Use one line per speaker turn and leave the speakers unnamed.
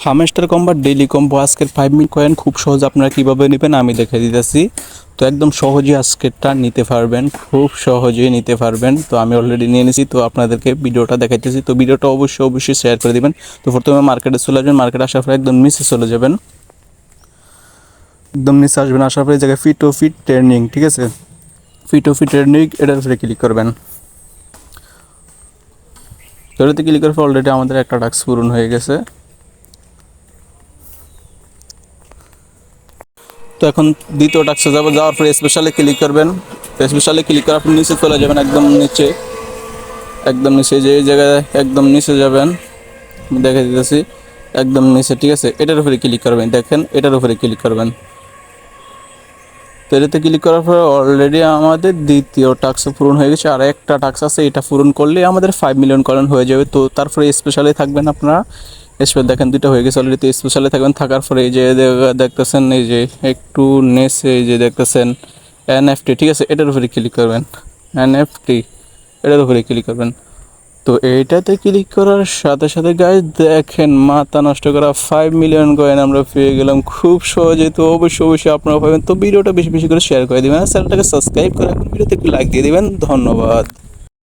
Hamster কম্বার daily combo আজকের 5 minute coin খুব সহজ আপনারা কীভাবে নেবেন আমি দেখে দিতেছি। তো একদম সহজেই আজকেরটা নিতে পারবেন, খুব সহজেই নিতে পারবেন। তো আমি অলরেডি নিয়ে নিয়েছি, তো আপনাদেরকে ভিডিওটা দেখাইতেছি। তো ভিডিওটা অবশ্যই শেয়ার করে দিবেন। তো প্রথমে মার্কেটে চলে আসবেন, মার্কেটে আসার পরে একদম নিচে চলে যাবেন, একদম নিচে আসবেন। আসার পরে এই জায়গায় ফিট ট্রেন্ডিং, ঠিক আছে, ফিট ট্রেন্ডিং এটার উপরে ক্লিক করবেন। তো এটাতে ক্লিক করার পর অলরেডি আমাদের একটা টাস্ক পূরণ হয়ে গেছে। তো এখন দ্বিতীয় টাস্কে যাওয়ার পরে স্পেশালে ক্লিক করবেন। স্পেশালে ক্লিক করার পর নিচে চলে যাবেন, একদম নিচে যে এই জায়গায় একদম নিচে যাবেন, আমি দেখে দিতেছি একদম নিচে, ঠিক আছে। এটার উপরে ক্লিক করবেন, দেখেন এটার উপরে ক্লিক করবেন। তো এটাতে ক্লিক করার পরে অলরেডি আমাদের দ্বিতীয় টাস্ক পূরণ হয়ে গেছে। আর একটা টাস্ক আছে, এটা পূরণ করলে আমাদের 5 মিলিয়ন কয়েন হয়ে যাবে। তো তারপরে স্পেশালে থাকবেন আপনারা। স্পেশাল দেখেন দুটো হয়ে গেছে অলরেডি। তো স্পেশালে থাকবেন, থাকার পরে এই যে দেখতেছেন, এই যে একটু নেসে এই যে দেখতেছেন এনএফটি, ঠিক আছে, এটার উপরে ক্লিক করবেন। এনএফটি এটার উপরে ক্লিক করবেন। তো এইটাতে ক্লিক করার সাথে সাথে গাইস দেখেন মাথা নষ্ট করা 5 মিলিয়ন কয়েন আমরা পেয়ে গেলাম খুব সহজে। তো অবশ্যই আপনারা পাবেন। তো ভিডিওটা বেশি করে শেয়ার করে দিবেন, চ্যানেলটাকে সাবস্ক্রাইব করে ভিডিওতে একটু লাইক দিয়ে দিবেন। ধন্যবাদ।